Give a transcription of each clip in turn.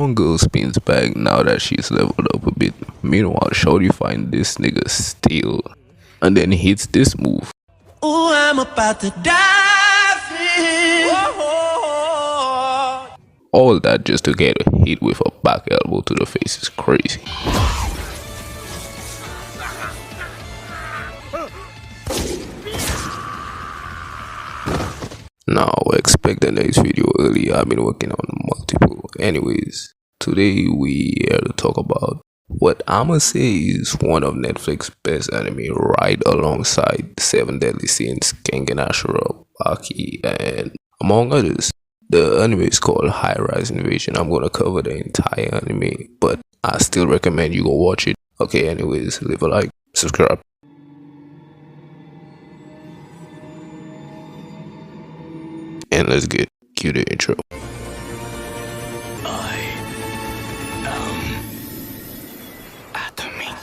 Young girl spins back now that she's leveled up a bit. Meanwhile, Shorty finds this nigga still and then hits this move. Ooh, I'm about to dive in. All that just to get a hit with a back elbow to the face is crazy. Now expect the next video early. I've been working on multiple. Anyways, today we here to talk about what I'ma say is one of Netflix's best anime, right alongside Seven Deadly Sins, Kengan Ashura, Baki, and among others. The anime is called High Rise Invasion. I'm gonna cover the entire anime, but I still recommend you go watch it. Okay, anyways, leave a like, subscribe. And let's get cue the intro. I am atomic.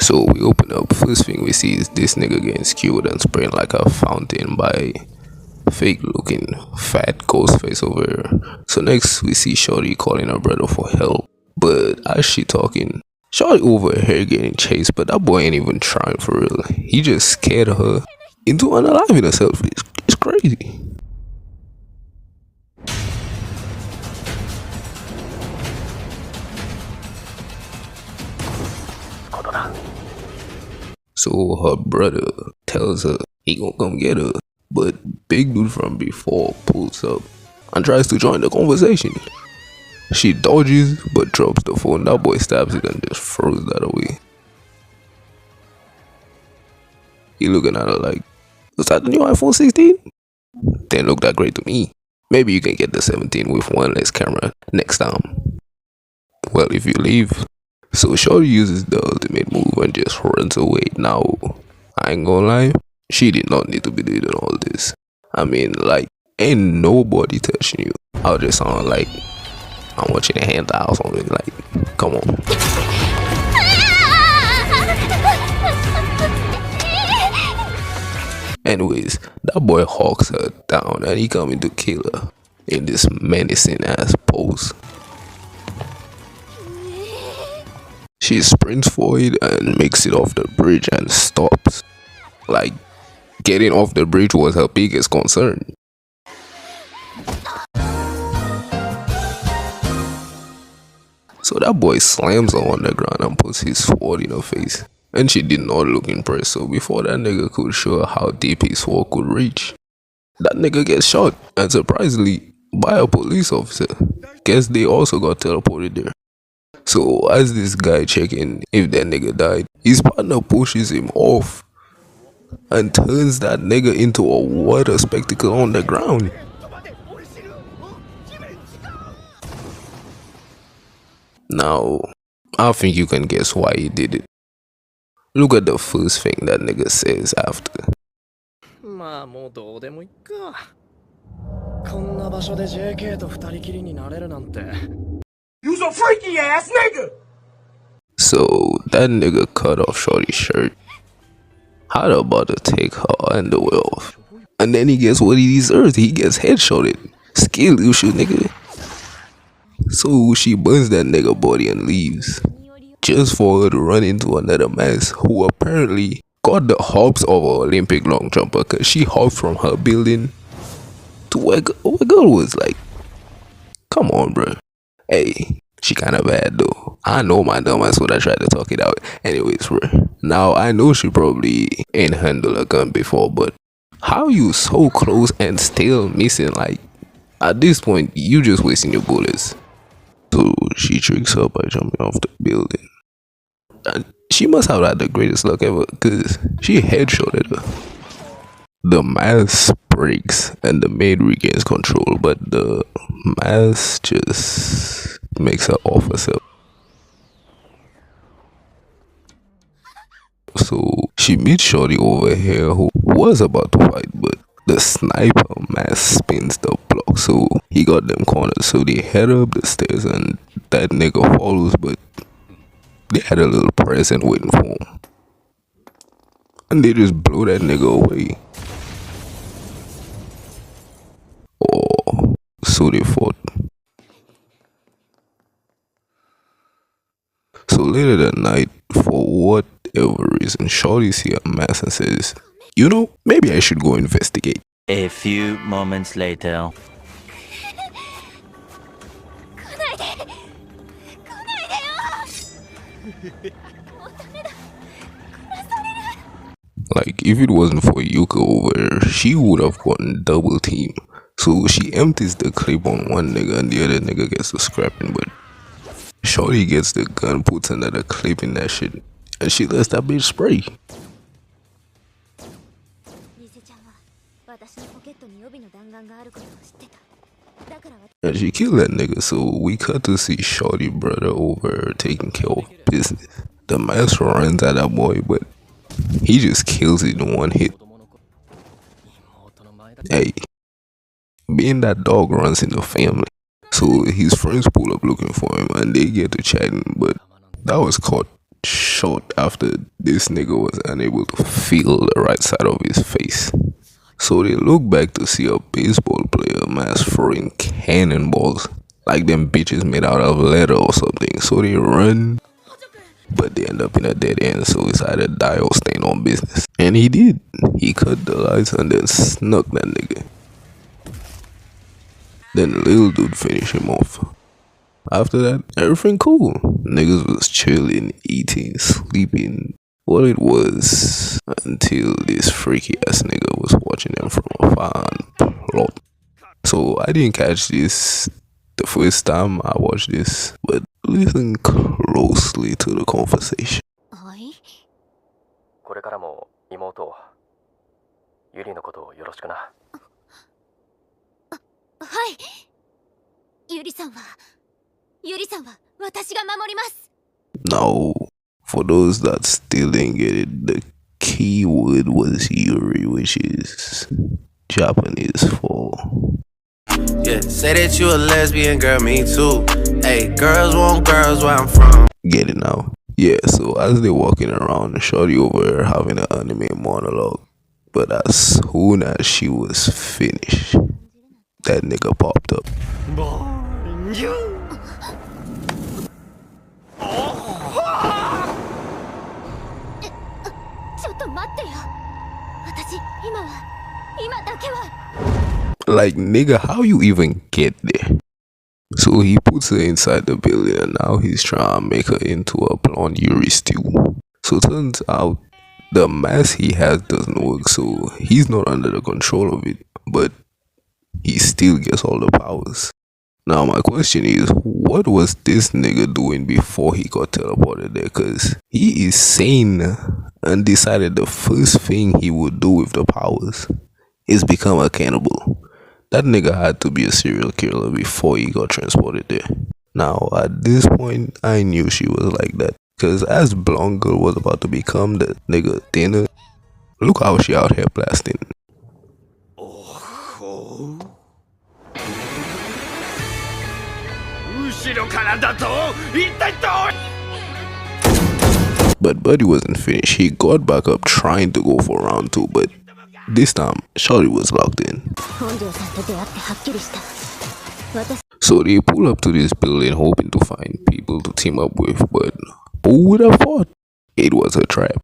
So we open up, first thing we see is this nigga getting skewered and spraying like a fountain by fake looking fat ghost face over here. So next we see Shorty calling her brother for help, but as she talking, Shorty over here getting chased, but that boy ain't even trying for real. He just scared her into unaliving herself. It's crazy. So her brother tells her he gonna come get her, but big dude from before pulls up and tries to join the conversation. She dodges but drops the phone. That boy stabs it and just throws that away. He looking at her like, was that the new iPhone 16? Didn't look that great to me. Maybe you can get the 17 with one less camera next time. Well, if you leave. So Shorty uses the ultimate move and just runs away. Now, I ain't gonna lie, she did not need to be doing all this. I mean, like, ain't nobody touching you. I'll just sound like I'm watching a hand or something. Like, come on. Anyways, that boy hawks her down and he coming to kill her in this menacing ass pose. She sprints for it and makes it off the bridge and stops. Like, getting off the bridge was her biggest concern. So that boy slams her on the ground and puts his sword in her face. And she did not look impressed, so before that nigga could show her how deep his sword could reach, that nigga gets shot, and surprisingly, by a police officer. Guess they also got teleported there. So as this guy checking if that nigga died, his partner pushes him off and turns that nigga into a water spectacle on the ground. Now, I think you can guess why he did it. Look at the first thing that nigga says after. You's a freaky ass nigga! So that nigga cut off Shorty's shirt. How about to take her underwear off? And then he gets what he deserves. He gets headshotted. Skill issue, nigga. So she burns that nigga body and leaves. Just for her to run into another mess who apparently got the hops of an Olympic long jumper, cause she hopped from her building to where girl was. Like, come on, bro. Hey, she kinda bad though. I know my dumbass would have tried to talk it out. Anyways, bro. Now I know she probably ain't handled a gun before, but how you so close and still missing? Like, at this point, you just wasting your bullets. So she tricks her by jumping off the building. And she must have had the greatest luck ever because she headshotted her. The mask breaks and the maid regains control, but the mask just makes her off herself. So she meets Shorty over here who was about to fight, but the sniper mask spins the block, so he got them cornered. So they head up the stairs and that nigga follows, but they had a little present waiting for him. And they just blow that nigga away. Or so they thought. So later that night, for whatever reason, Shorty sees a mask and says, you know, maybe I should go investigate. A few moments later. Like, if it wasn't for Yuka over, she would have gotten double team. So she empties the clip on one nigga and the other nigga gets the scrapping, but Shorty gets the gun, puts another clip in that shit, and she lets that bitch spray. And she killed that nigga, so we cut to see Shorty brother over taking care of business. The mask runs at that boy, but he just kills it in one hit. Hey, being that dog runs in the family, so his friends pull up looking for him and they get to chatting, but that was caught short after this nigga was unable to feel the right side of his face. So they look back to see a baseball player mask throwing cannonballs like them bitches made out of leather or something. So they run, but they end up in a dead end, so it's either die or stay on business. And he did. He cut the lights and then snuck that nigga. Then little dude finished him off. After that, everything cool. Niggas was chilling, eating, sleeping. What it was until this freaky ass nigga was watching them from afar and plot. So I didn't catch this the first time I watched this, but listen closely to the conversation. これからも妹をゆりのことをよろしくな。はい。ゆりさんは私が守ります。 Now, for those that still didn't get it, the key word was Yuri, which is Japanese for Yeah, say that you a lesbian, girl, me too. Hey, girls want girls where I'm from. get it now. Yeah, so as they're walking around, Shorty over here having an anime monologue. But as soon as she was finished, that nigga popped up. Bonjour. ちょっと待ってよ。私今だけは。 Like, nigga, how you even get there? So he puts her inside the building and now he's trying to make her into a blonde Yuri stew. So turns out the mask he has doesn't work, so he's not under the control of it, but he still gets all the powers. Now my question is, what was this nigga doing before he got teleported there? Cause he is sane and decided the first thing he would do with the powers is become a cannibal. That nigga had to be a serial killer before he got transported there. Now at this point, I knew she was like that. Cause as blonde girl was about to become the nigga dinner, look how she out here blasting. But Buddy wasn't finished. He got back up trying to go for round 2, but this time Shorty was locked in. So they pull up to this building hoping to find people to team up with, but who would have thought it was a trap?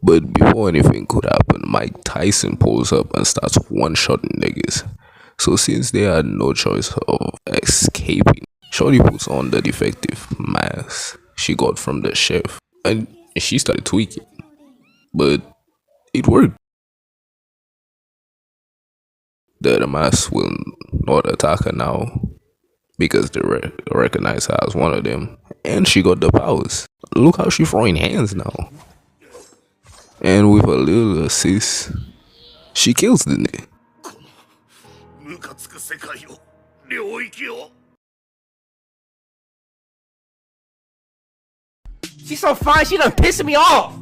But before anything could happen, Mike Tyson pulls up and starts one-shotting niggas. So since they had no choice of escaping, Shorty puts on the defective mask she got from the chef and she started tweaking. But it worked. The mask will not attack her now because they recognize her as one of them, and she got the powers. Look how she throwing hands now, and with a little assist, she kills the nigga. She's so fine, she done pissing me off.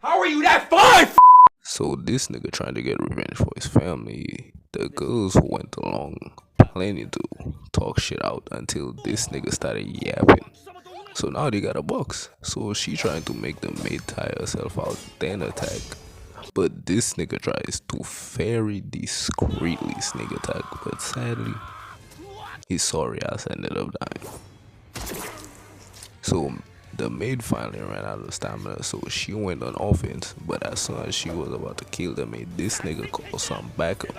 How are you that fine? So this nigga trying to get revenge for his family. The girls went along planning to talk shit out until this nigga started yapping. So now they got a box. So she trying to make the maid tire herself out, then attack. But this nigga tries to very discreetly sneak attack, but sadly, his sorry ass ended up dying. So the maid finally ran out of stamina, so she went on offense. But as soon as she was about to kill the maid, this nigga called some backup.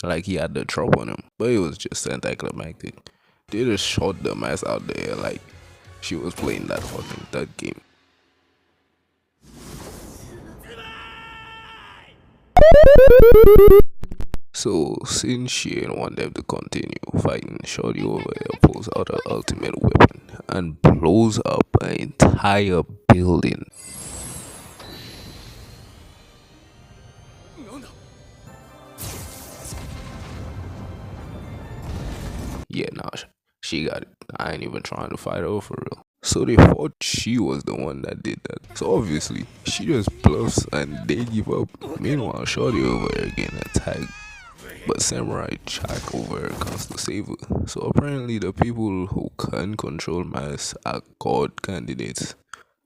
Like he had the drop on him, but it was just anticlimactic. They just shot the ass out there like she was playing that fucking third game. So since she ain't want them to continue fighting, Shorty over here pulls out her ultimate weapon and blows up an entire building. Yeah, nah, she got it. I ain't even trying to fight her for real. So they thought she was the one that did that. So obviously, she just bluffs and they give up. Meanwhile, Shorty over there getting attacked. But Samurai Jack over here comes to save her. So apparently the people who can control mass are god candidates.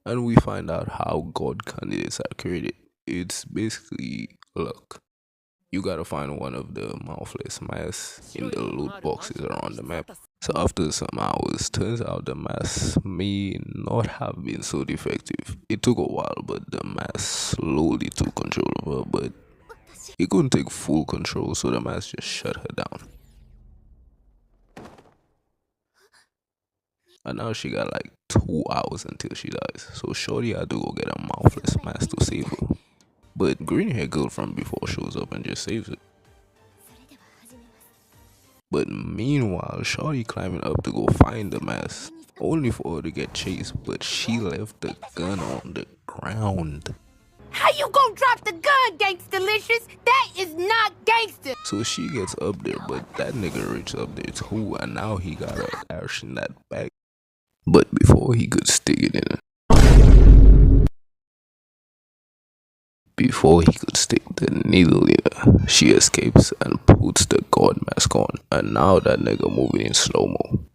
And we find out how god candidates are created. It's basically luck. You gotta find one of the mouthless masks in the loot boxes around the map. So after some hours, turns out the mask may not have been so defective. It took a while, but the mask slowly took control of her, but he couldn't take full control, so the mask just shut her down. And now she got like 2 hours until she dies. So Shorty had to go get a mouthless mask to save her. But green hair girl from before shows up and just saves it. But meanwhile, Shorty climbing up to go find the mask, only for her to get chased, but she left the gun on the ground. How you gonna drop the gun, Gangsta-licious? That is not gangster. So she gets up there, but that nigga reaches up there too, and now he got her ash in that bag. But before he could stick it in her, before he could stick the needle in her, she escapes and puts the god mask on, and now that nigga moving in slow-mo.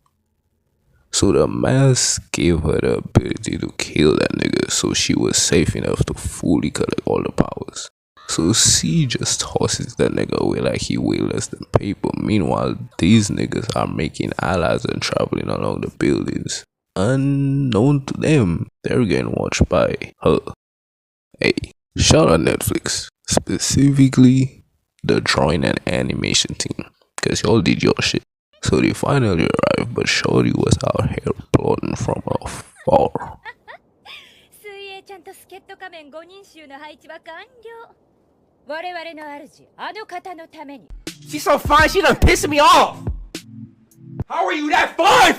So the mask gave her the ability to kill that nigga, so she was safe enough to fully collect all the powers. So C just tosses that nigga away like he way less than paper. Meanwhile, these niggas are making allies and traveling along the buildings. Unknown to them, they're getting watched by her. Hey, shout out Netflix, specifically the drawing and animation team, cause y'all did your shit. So they finally arrived, but Shorty was out here plotting from afar. She's so fine, she done pissing me off. How are you that fine?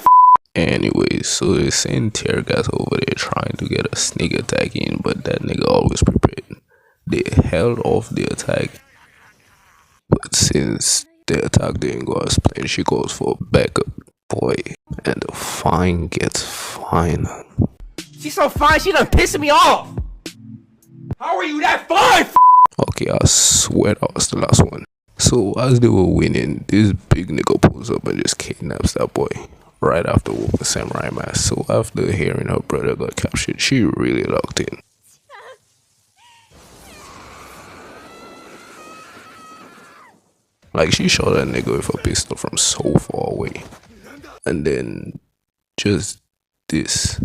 Anyways, so they send tear gas over there trying to get a sneak attack in, but that nigga always prepared. They held off the attack, but since the attack didn't go as planned, she goes for backup, boy, and the fine gets fine. She's so fine, she done pissing me off. How are you that fine? Okay, I swear that was the last one. So as they were winning, this big nigga pulls up and just kidnaps that boy right after whooping Samurai Mask. So after hearing her brother got captured, she really locked in. Like, she shot that nigga with a pistol from so far away. And then just this.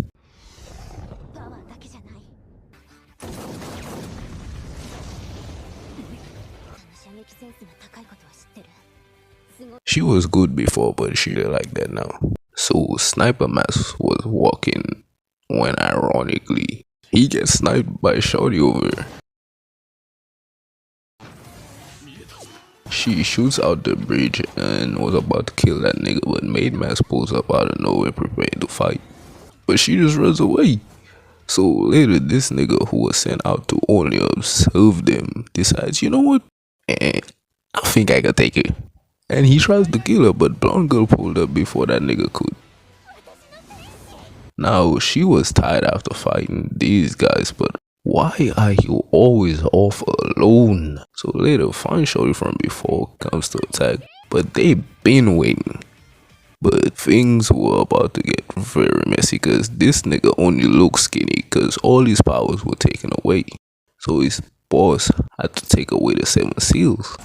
She was good before, but she didn't like that now. So Sniper Mask was walking when ironically he gets sniped by Shorty over. she shoots out the bridge and was about to kill that nigga, but Maid Max pulls up out of nowhere preparing to fight. But she just runs away. So later, this nigga who was sent out to only observe them decides, you know what? I think I can take it. And he tries to kill her, but blonde girl pulled up before that nigga could. Now, she was tired after fighting these guys, but why are you always off alone? So later, fine shorty from before comes to attack, but they been waiting. But things were about to get very messy because this nigga only looks skinny because all his powers were taken away. So his boss had to take away the 7 seals.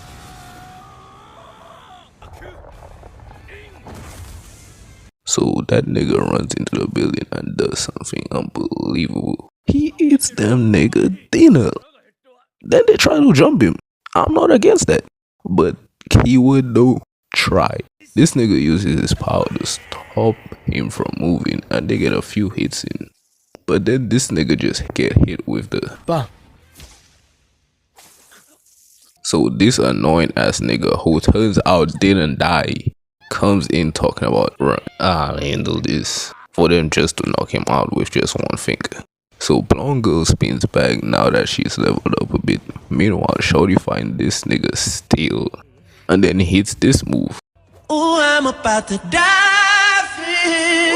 So that nigga runs into the building and does something unbelievable. He eats them nigga dinner. Then they try to jump him. I'm not against that. But keyword though, try. This nigga uses his power to stop him from moving and they get a few hits in. But then this nigga just get hit with the bang. So this annoying ass nigga who turns out didn't die comes in talking about, I'll handle this, for them just to knock him out with just one finger. So blonde girl spins back now that she's leveled up a bit. Meanwhile, shorty finds this nigga still and then hits this move. Ooh, I'm about to dive in.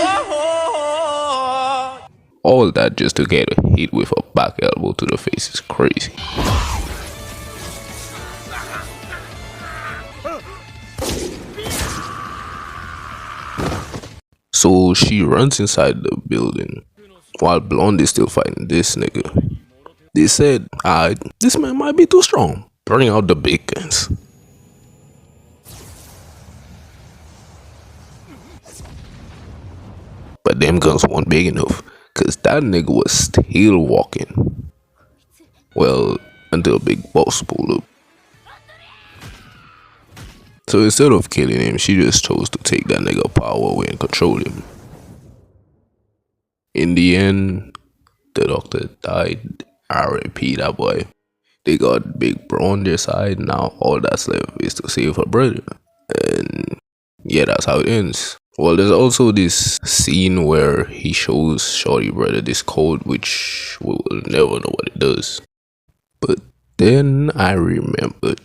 All that just to get a hit with a back elbow to the face is crazy. So she runs inside the building while blonde is still fighting this nigga. They said, alright, this man might be too strong. Bring out the big guns. But them guns weren't big enough because that nigga was still walking. Well, until Big Boss pulled up. So instead of killing him, she just chose to take that nigga power away and control him. In the end, the doctor died. R.I.P. that boy. They got Big Bro on their side. Now all that's left is to save her brother. And yeah, that's how it ends. Well, there's also this scene where he shows shorty brother this code, which we will never know what it does. But then I remembered,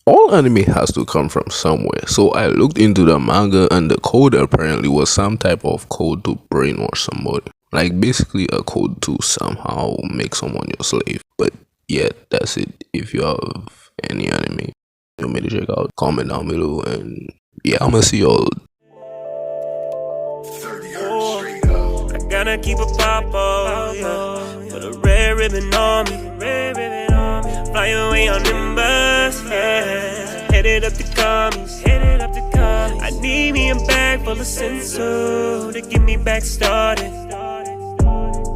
all anime has to come from somewhere. So I looked into the manga and the code apparently was some type of code to brainwash somebody. Like basically a code to somehow make someone your slave. But yeah, that's it. If you have any anime you want me to check out, comment down below, and yeah, I'm gonna see y'all. I gotta keep a pop-up, yeah. Put a red ribbon on me, fly away on Nimbus, yeah. Headed up to commies, I need me a bag full of sensu to get me back started.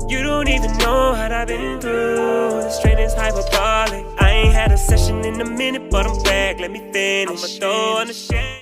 You don't even know what I've been through. This train is hyperbolic. I ain't had a session in a minute, but I'm back. Let me finish. I'ma throw on the shade.